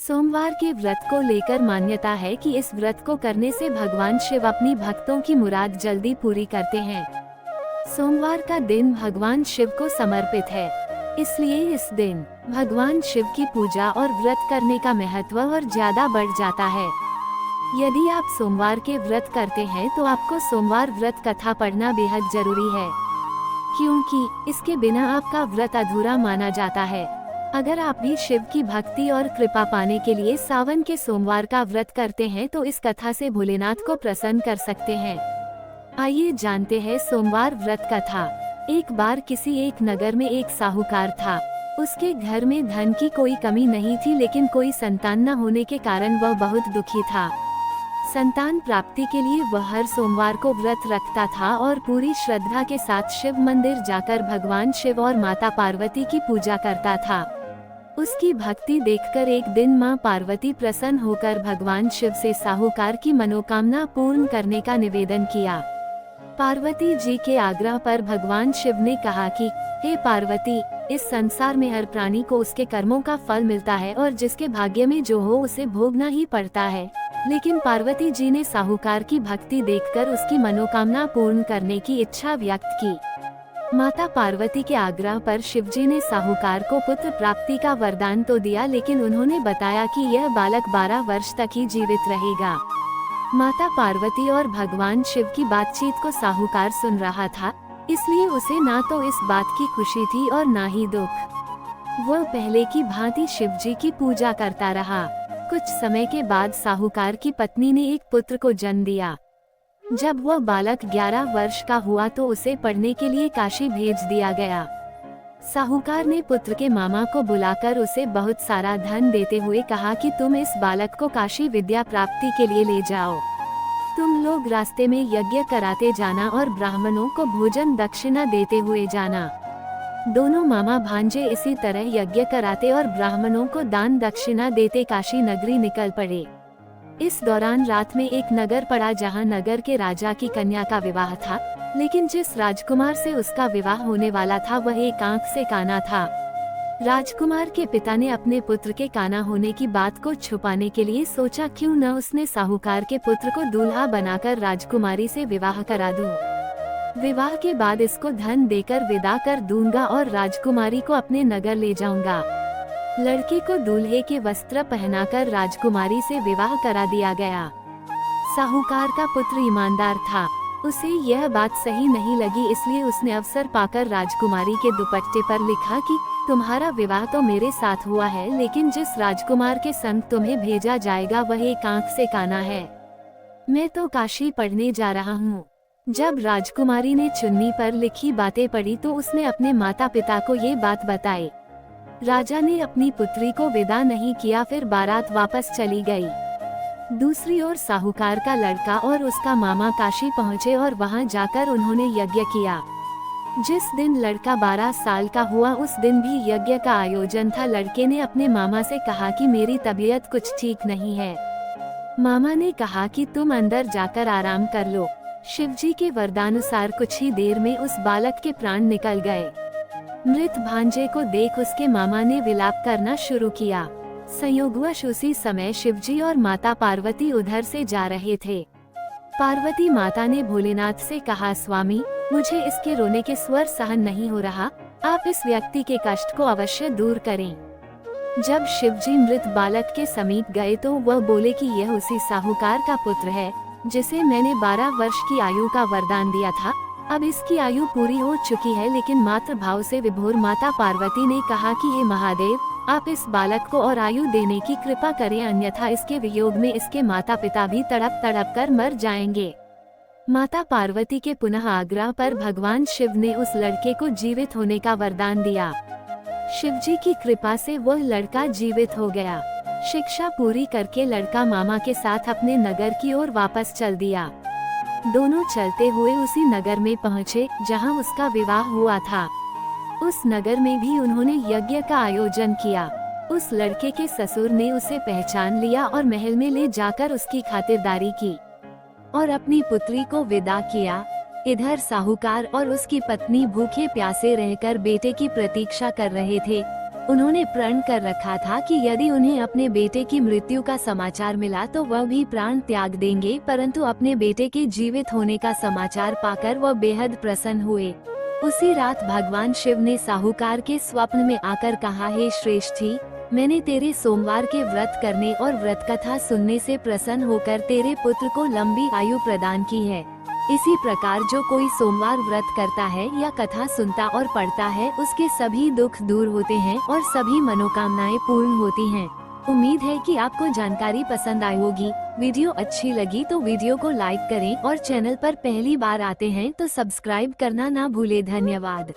सोमवार के व्रत को लेकर मान्यता है कि इस व्रत को करने से भगवान शिव अपनी भक्तों की मुराद जल्दी पूरी करते हैं। सोमवार का दिन भगवान शिव को समर्पित है, इसलिए इस दिन भगवान शिव की पूजा और व्रत करने का महत्व और ज्यादा बढ़ जाता है। यदि आप सोमवार के व्रत करते हैं तो आपको सोमवार व्रत कथा पढ़ना बेहद जरूरी है, क्योंकि इसके बिना आपका व्रत अधूरा माना जाता है। अगर आप भी शिव की भक्ति और कृपा पाने के लिए सावन के सोमवार का व्रत करते हैं तो इस कथा से भोलेनाथ को प्रसन्न कर सकते हैं। आइए जानते हैं सोमवार व्रत कथा। एक बार किसी एक नगर में एक साहूकार था। उसके घर में धन की कोई कमी नहीं थी, लेकिन कोई संतान न होने के कारण वह बहुत दुखी था। संतान प्राप्ति के लिए वह हर सोमवार को व्रत रखता था और पूरी श्रद्धा के साथ शिव मंदिर जाकर भगवान शिव और माता पार्वती की पूजा करता था। उसकी भक्ति देखकर एक दिन मां पार्वती प्रसन्न होकर भगवान शिव से साहूकार की मनोकामना पूर्ण करने का निवेदन किया। पार्वती जी के आग्रह पर भगवान शिव ने कहा कि हे पार्वती, इस संसार में हर प्राणी को उसके कर्मों का फल मिलता है और जिसके भाग्य में जो हो उसे भोगना ही पड़ता है। लेकिन पार्वती जी ने साहूकार की भक्ति देखकर उसकी मनोकामना पूर्ण करने की इच्छा व्यक्त की। माता पार्वती के आग्रह पर शिवजी ने साहूकार को पुत्र प्राप्ति का वरदान तो दिया, लेकिन उन्होंने बताया कि यह बालक 12 वर्ष तक ही जीवित रहेगा। माता पार्वती और भगवान शिव की बातचीत को साहूकार सुन रहा था, इसलिए उसे ना तो इस बात की खुशी थी और ना ही दुख। वह पहले की भांति शिवजी की पूजा करता रहा। कुछ समय के बाद साहूकार की पत्नी ने एक पुत्र को जन्म दिया। जब वह बालक 11 वर्ष का हुआ तो उसे पढ़ने के लिए काशी भेज दिया गया। साहूकार ने पुत्र के मामा को बुलाकर उसे बहुत सारा धन देते हुए कहा कि तुम इस बालक को काशी विद्या प्राप्ति के लिए ले जाओ। तुम लोग रास्ते में यज्ञ कराते जाना और ब्राह्मणों को भोजन दक्षिणा देते हुए जाना। दोनों मामा भांजे इसी तरह यज्ञ कराते और ब्राह्मणों को दान दक्षिणा देते काशी नगरी निकल पड़े। इस दौरान रात में एक नगर पड़ा जहां नगर के राजा की कन्या का विवाह था, लेकिन जिस राजकुमार से उसका विवाह होने वाला था वह एक आंख से काना था। राजकुमार के पिता ने अपने पुत्र के काना होने की बात को छुपाने के लिए सोचा क्यों न उसने साहूकार के पुत्र को दूल्हा बनाकर राजकुमारी से विवाह करा दूं। विवाह के बाद इसको धन देकर विदा कर दूंगा और राजकुमारी को अपने नगर ले जाऊंगा। लड़के को दूल्हे के वस्त्र पहनाकर राजकुमारी से विवाह करा दिया गया। साहूकार का पुत्र ईमानदार था, उसे यह बात सही नहीं लगी, इसलिए उसने अवसर पाकर राजकुमारी के दुपट्टे पर लिखा कि तुम्हारा विवाह तो मेरे साथ हुआ है, लेकिन जिस राजकुमार के संग तुम्हें भेजा जाएगा वह एक आंख से काना है। मैं तो काशी पढ़ने जा रहा हूँ। जब राजकुमारी ने चुन्नी पर लिखी बातें पढ़ी तो उसने अपने माता पिता को ये बात बताई। राजा ने अपनी पुत्री को विदा नहीं किया, फिर बारात वापस चली गई। दूसरी ओर साहूकार का लड़का और उसका मामा काशी पहुँचे और वहां जाकर उन्होंने यज्ञ किया। जिस दिन लड़का 12 साल का हुआ उस दिन भी यज्ञ का आयोजन था। लड़के ने अपने मामा से कहा कि मेरी तबीयत कुछ ठीक नहीं है। मामा ने कहा कि तुम अंदर जाकर आराम कर लो। शिवजी के वरदानुसार कुछ ही देर में उस बालक के प्राण निकल गए। मृत भांजे को देख उसके मामा ने विलाप करना शुरू किया। संयोगवश उसी समय शिवजी और माता पार्वती उधर से जा रहे थे। पार्वती माता ने भोलेनाथ से कहा, स्वामी, मुझे इसके रोने के स्वर सहन नहीं हो रहा, आप इस व्यक्ति के कष्ट को अवश्य दूर करें। जब शिवजी मृत बालक के समीप गए तो वह बोले कि यह उसी साहूकार का पुत्र है जिसे मैंने 12 वर्ष की आयु का वरदान दिया था। अब इसकी आयु पूरी हो चुकी है, लेकिन मातृ भाव से विभोर माता पार्वती ने कहा कि हे महादेव, आप इस बालक को और आयु देने की कृपा करें, अन्यथा इसके वियोग में इसके माता पिता भी तड़प तड़प कर मर जाएंगे। माता पार्वती के पुनः आग्रह पर भगवान शिव ने उस लड़के को जीवित होने का वरदान दिया। शिवजी की कृपा से वह लड़का जीवित हो गया। शिक्षा पूरी करके लड़का मामा के साथ अपने नगर की ओर वापस चल दिया। दोनों चलते हुए उसी नगर में पहुँचे जहां उसका विवाह हुआ था। उस नगर में भी उन्होंने यज्ञ का आयोजन किया। उस लड़के के ससुर ने उसे पहचान लिया और महल में ले जाकर उसकी खातिरदारी की और अपनी पुत्री को विदा किया। इधर साहूकार और उसकी पत्नी भूखे प्यासे रहकर बेटे की प्रतीक्षा कर रहे थे। उन्होंने प्रण कर रखा था कि यदि उन्हें अपने बेटे की मृत्यु का समाचार मिला तो वह भी प्राण त्याग देंगे, परंतु अपने बेटे के जीवित होने का समाचार पाकर वह बेहद प्रसन्न हुए। उसी रात भगवान शिव ने साहूकार के स्वप्न में आकर कहा, हे श्रेष्ठी, मैंने तेरे सोमवार के व्रत करने और व्रत कथा सुनने से प्रसन्न होकर तेरे पुत्र को लंबी आयु प्रदान की है। इसी प्रकार जो कोई सोमवार व्रत करता है या कथा सुनता और पढ़ता है, उसके सभी दुख दूर होते हैं और सभी मनोकामनाएं पूर्ण होती हैं। उम्मीद है कि आपको जानकारी पसंद आई होगी। वीडियो अच्छी लगी तो वीडियो को लाइक करें और चैनल पर पहली बार आते हैं तो सब्सक्राइब करना ना भूले। धन्यवाद।